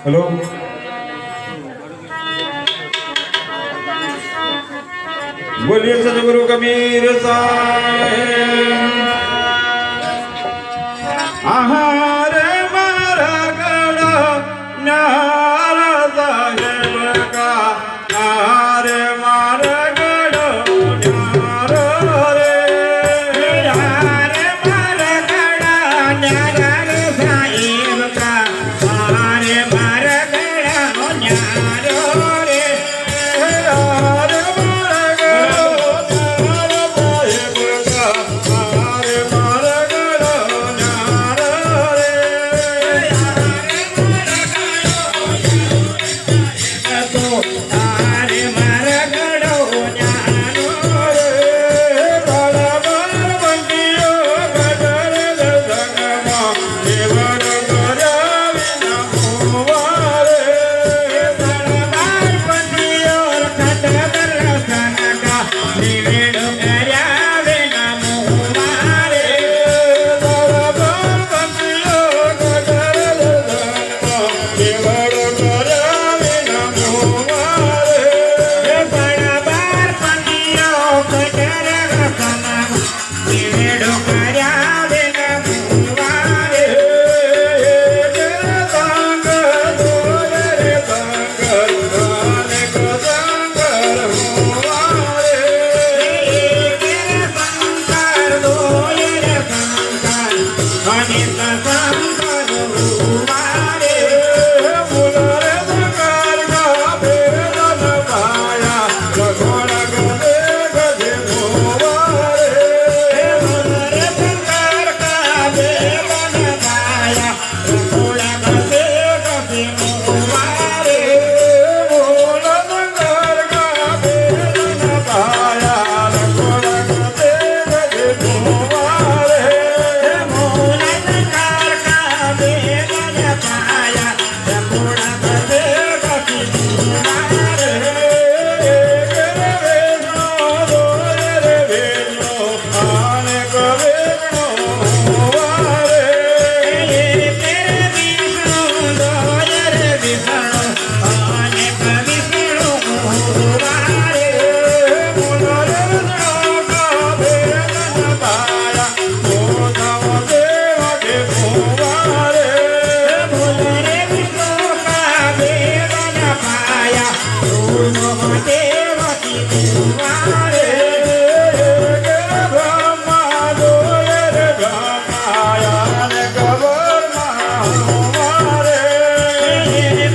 Hello बोलिए सतगुरु कबीर साहेब। आहार मारा गड़ा न्यारा साहेब का आहार मारा गड़ा न्यारा रे आहार मारा गड़ा न्यारा साहेब का आहार मारा गड़ा न्यारा रे आहार मारा गड़ा न्यारा साहेब का आहार मारा गड़ा न्यारा रे तो आहार मारा गड़ा न्यारा रे बड़ा बड़ा बंदियो गजर संगमा देवर करावी नमोवारे दरबार बंदियो खटकर सनका निवेद करावे नमोवारे दरबार बंदियो गजर संगमा देवर करावे नमोवारे दरबार बंदियो खटकर सनका निवेद करावे नमोवारे संग दोरे संग अनेक संगर होवारे संकर दोरे संकर अनेक संगर होवारे मुनरे संकर का वेदन पाया रघुवर गदे गदे होवारे मुनरे संकर का वेदन पाया रघुवर गदे गदे होवारे मूल संकर का वेदन पाया रघुवर गदे गदे होवारे मूल संकर का वेदन पाया रघुवर गदे गदे होवारे वेणो दोरे वेणो अनेक वेणो होवारे तेरे विष्णु दोरे विष्णु अनेक विष्णु होवारे मुनरे विष्णु का वेदन पाया मोदव देव के होवारे मुनरे विष्णु का वेदन पाया मोदव देव की होवारे ब्रह्मा दोरे ब्रह्माया अनेक ब्रह्मा होवारे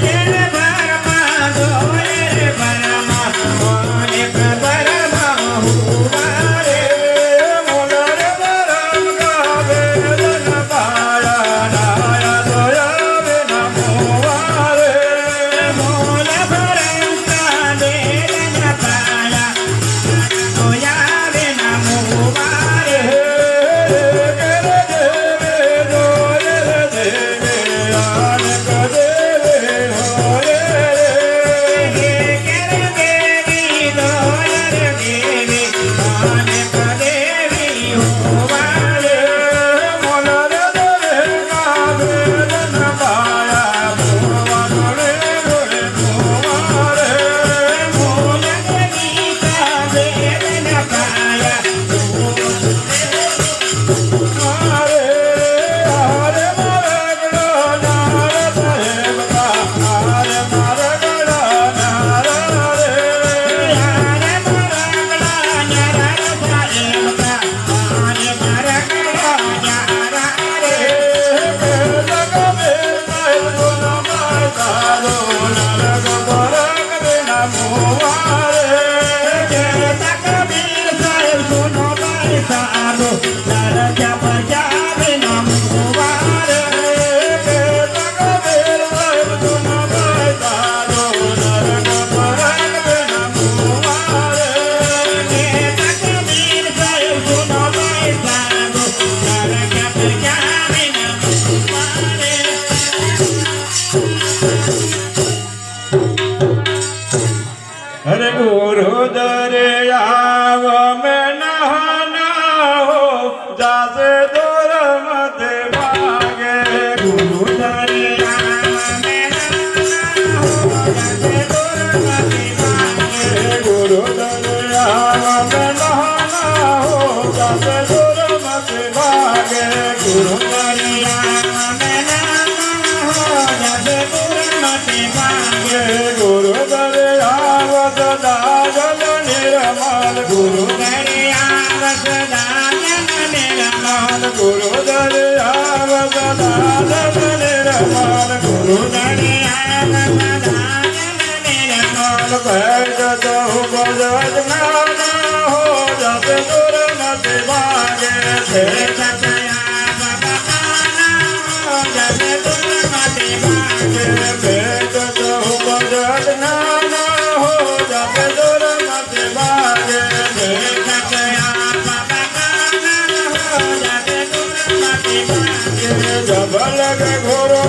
तेरे ब्रह्मा दोरे ब्रह्मा अनेक ब्रह्मा होवारे मुनरे ब्रह्म का वेदन पाया नाया दोया नमोवारे मूल ब्रह्म का वेदन पाया दोया नमोवारे करे देवे दोरे देवे अनेक देवे होरे करे देवी दोरे देवी अनेक देवी होवारे मुनरे देवे का वेदन पाया भुवन रे रे होवारे मूल देवी का वेदन पाया हरे हरे मारे गड़ा नारा साहेब का हरे मारे गड़ा नारा रे हरे मारे गड़ा नारा साहेब का हरे मारे गड़ा नारा रे जग में साहेब गुण माता दो नरक बरक बिना मोवारे जग कबीर साहेब सुनो भाई साधो नरक बजावे नमोवारे जग कबीर साहेब सुनो भाई साधो नरक बरक बिना मोवारे जग कबीर साहेब सुनो भाई साधो नरक बजावे नमोवारे अरे गुरु दरियाव में नहाना हो जासे दूर मत भागे गुरु दरियाव में ભેટ તો બજ ના હો જસ દૂર નથી ભાગે છે ભેટ તો બજ ના હો જસ દૂર નથી ભાગે જબલ ઘોરો